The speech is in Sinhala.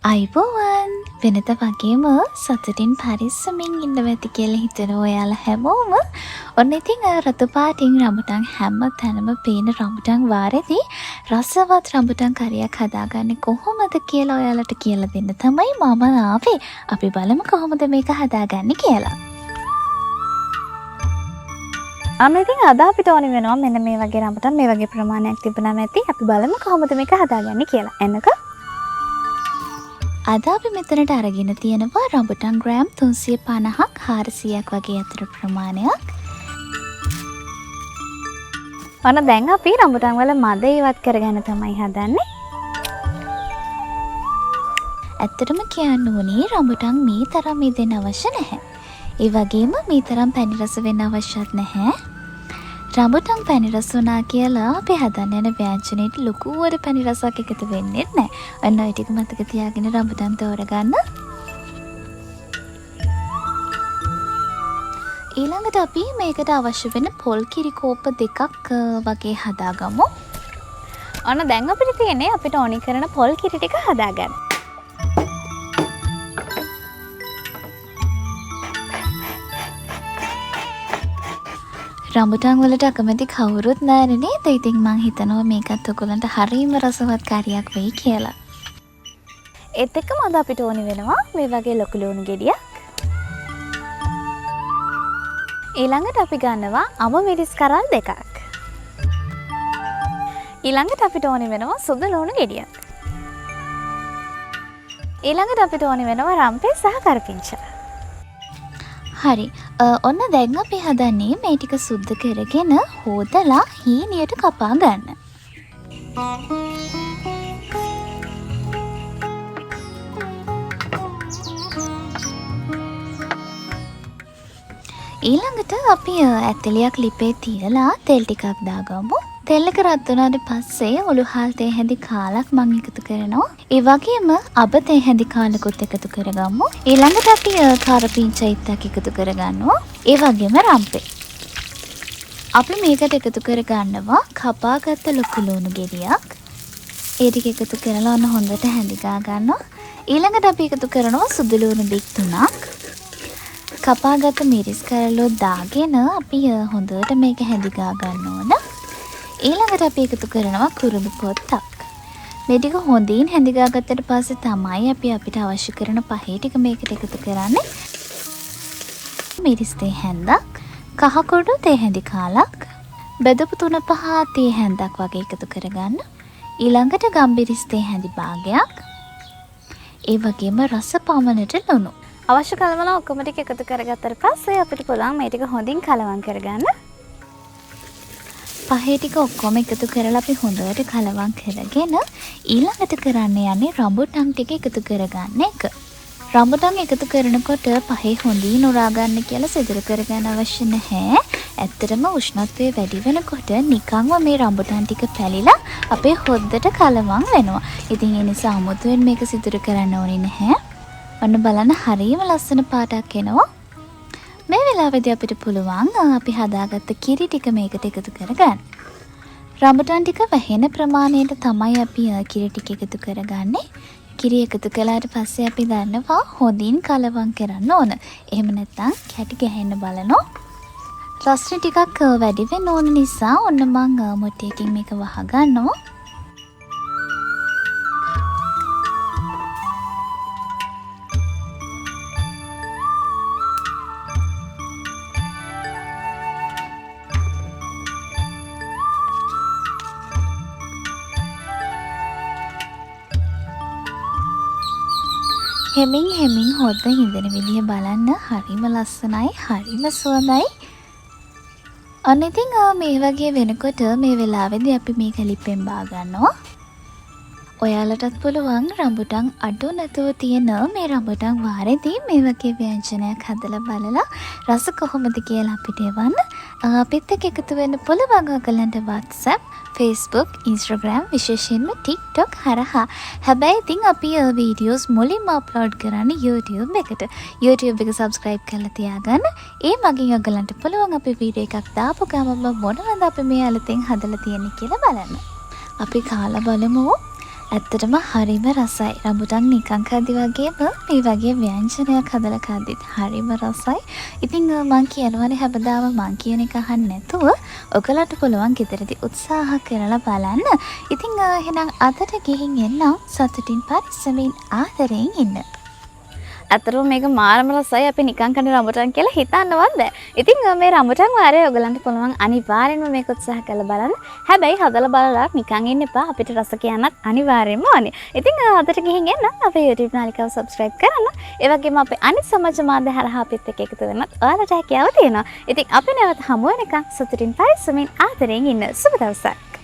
අයිබෝවන් වෙනත වගේම සතුටින් පරිස්සමින් ඉන්න ඇති කියලා හිතන ඔයාලා හැමෝම ඔන්න ඉතින් රතු පාටින් රඹුටන් හැම තැනම පේන රඹුටන් වාරේදී රසවත් රඹුටන් කරියක් හදාගන්නේ කොහොමද කියලා ඔයාලට කියලා දෙන්න තමයි මම ආවේ. අපි බලමු කොහොමද මේක හදාගන්නේ කියලා. ඉතින් අද අපිට ඕනි වෙනවා මෙන්න මේ වගේ රඹුටන් මේ වගේ ප්‍රමාණයක් තිබුණාම ඇති. අපි බලමු කොහොමද මේක හදාගන්නේ කියලා. එන්නකෝ. අද අපි මෙතනට අරගෙන තියෙනවා රඹුටන් ග්‍රෑම් 350ක් 400ක් වගේ අතර ප්‍රමාණයක්. ඔන්න දැන් අපි රඹුටන් වල මද ඉවත් කරගෙන තමයි හදන්නේ. ඇත්තටම කියන්න ඕනේ රඹුටන් මේ තරම් ඉදෙන්න අවශ්‍ය නැහැ. ඒ වගේම මේ තරම් පැණි රස වෙන්න අවශ්‍යත් නැහැ. රඹුටන් පැණි රස වුණා කියලා අපි හදන්න යන ව්‍යංජනයේට ලොකුවට පැණි රසක් එකතු වෙන්නේ නැහැ. ඔන්න ඔය ටික මතක තියාගෙන රඹුටන් තෝරගන්න. ඊළඟට අපි මේකට අවශ්‍ය වෙන පොල් කිරි කෝප්ප දෙකක් වගේ හදාගමු. ඔන්න දැන් අපිට තියෙන්නේ අපිට ඕනි කරන පොල් කිරි ටික හදාගන්න. රඹුටන් වලට අකමැති කවුරුත් නැහැ නේද? ඉතින් මං හිතනවා මේකත් ඔයගොල්ලන්ට හරිම රසවත් කාරියක් වෙයි කියලා. ඒත් එක්කම අද අපිට ඕනි වෙනවා මේ වගේ ලොකු ලුණු ගෙඩියක්. ඊළඟට අපි ගන්නවා අම මිරිස් කරල් දෙකක්. ඊළඟට අපිට ඕනි වෙනවා සුදු ලුණු ගෙඩියක්. ඊළඟට අපිට ඕනි වෙනවා රම්පේ සහ කරපිංචා. හරි. ඔන්න දැන් අපි හදන්නේ මේ ටික සුද්ධ කරගෙන හොදලා හීනියට කපා ගන්න. ඊළඟට අපි ඇත්තලියක් ලිපේ තියලා තෙල් ටිකක් දාගමු. තෙල් එක රත් වුණාට පස්සේ ඔලු හාල් තේ හැඳි කාලක් මම එකතු කරනවා. ඒ වගේම අබ තේ හැඳි කාලකුත් එකතු කරගමු. ඊළඟට අපි කරපිංචා ඉත්තක් එකතු කරගන්නවා. ඒ වගේම රම්පේ. අපි මේකට එකතු කරගන්නවා කපාගත්ත ලොකු ලුණු ගෙඩියක්. ඒ ටික එකතු කරලා ඔන්න හොඳට හැඳි ගා ගන්නවා. ඊළඟට අපි එකතු කරනවා සුදු ලුණු බික් 3ක්. කපාගත්ත මිරිස් කරලෝ දාගෙන අපි හොඳට මේක හැඳි ගා ගන්න ඕන. ඊළඟට අපි එකතු කරනවා කුරුළු පොත්තක්. මේ ටික හොඳින් හැඳි ගා ගත්තට පස්සේ තමයි අපි අපිට අවශ්‍ය කරන පහේ ටික මේකට එකතු කරන්නේ. මිරිස් තේ හැන්දක්, කහ කුඩු තේ හැඳි කාලක්, බෙදපු 3-5 තේ හැන්දක් වගේ එකතු කරගන්න. ඊළඟට ගම්බිරිස් තේ හැඳි භාගයක්. ඒ වගේම රස පමණට ලුණු. අවශ්‍ය කලවල ඔක්කොම ටික එකතු කරගත්තට පස්සේ අපිට පුළුවන් මේ ටික හොඳින් කලවම් කරගන්න. පහේ ටික ඔක්කොම එකතු කරලා අපි හොඳට කලවම් කරගෙන ඊළඟට කරන්න යන්නේ රඹුටන් ටික එකතු කරගන්න එක. රඹුටන් එකතු කරනකොට පහේ හොඳින් උරා ගන්න කියලා සිදුරු කරගන්න අවශ්‍ය නැහැ. ඇත්තටම උෂ්ණත්වය වැඩි වෙනකොට නිකන්ම මේ රඹුටන් ටික පැලිලා අපේ හොද්දට කලවම් වෙනවා. ඉතින් ඒ නිසා අමුතුවෙන් මේක සිදුරු කරන්න ඕනේ නැහැ. ඔන්න බලන්න හරියම ලස්සන පාටක් එනවා. මේ වෙලාවේදී අපිට පුළුවන් අපි හදාගත්ත කිරි ටික මේකට එකතු කරගන්න. රඹුටන් ටික වැහෙන ප්‍රමාණයට තමයි අපි කිරි ටික එකතු කරගන්නේ. කිරි එකතු කළාට පස්සේ අපි ගන්නවා හොඳින් කලවම් කරන්න ඕන. එහෙම නැත්නම් කැටි ගහන්න බලනවා. රස්නේ ටිකක් වැඩි වෙන්න ඕන නිසා ඔන්න මම මොට්ටියකින් මේක වහ ගන්නවා. හෙමින් හොද්ද හිඳෙන විදිහ බලන්න හරිම ලස්සනයි හරිම සුවඳයි. අන්න ඉතින් මේ වගේ වෙනකොට මේ වෙලාවේදී අපි මේක ලිපෙන් බා ගන්නවා. ඔයාලටත් පුළුවන් රඹුටන් අඩු නැතුව තියෙන මේ රඹුටන් වාරේදී මේ වගේ ව්‍යංජනයක් හදලා බලලා රස කොහොමද කියලා අපිට එවන්න. අපිත් එක්ක එකතු වෙන්න පුළුවන් ඔයගලන්ට WhatsApp, Facebook, Instagram, විශේෂයෙන්ම TikTok හරහා. හැබැයි ඉතින් අපි වීඩියෝස් මුලින්ම අප්ලෝඩ් කරන්නේ YouTube එකට. YouTube එක subscribe කරලා තියාගන්න. ඒ මගින් ඔයගලන්ට පුළුවන් අපි වීඩියෝ එකක් දාපු ගමන්ම මොනවද අපි මේ අලුතෙන් හදලා තියෙන්නේ කියලා බලන්න. අපි කාලා බලමු. ඇත්තටම හරිම රසයි. රම්බුටන් නිකන් කද්දි වගේම මේ වගේ ව්‍යංජනයක් හදලා කද්දිත් හරිම රසයි. ඉතින් මං කියනවනේ හැමදාම මං කියන එක අහන්න නැතුව ඔයගලට පුළුවන් ගෙදරදී උත්සාහ කරලා බලන්න. ඉතින් එහෙනම් අදට ගිහින් එන්නම් සතුටින් පරිස්සමින් ආදරයෙන් ඉන්න. අතරම මේක මාරම රසයි අපි නිකන් කන රම්බුටන් කියලා හිතන්නවත් බෑ. ඉතින් මේ රම්බුටන් වාරේ ඔයගලන්ට පුළුවන් අනිවාර්යෙන්ම මේක උත්සාහ කරලා බලන්න. හැබැයි හදලා බලලා නිකන් ඉන්න එපා. අපිට රස කියන්නත් අනිවාර්යෙන්ම ඕනේ. ඉතින් අදට ගිහින් එන්න අපේ YouTube නාලිකාව subscribe කරන්න. ඒ වගේම අපේ අනිත් සමාජ මාධ්‍ය හරහා අපිත් එක්ක එකතු වෙන්නත් ඔයාලට හැකියාව තියෙනවා. ඉතින් අපි නැවත හමු වෙනකන් සතුටින් පරිස්සමින් ආදරයෙන් ඉන්න. සුබ දවසක්.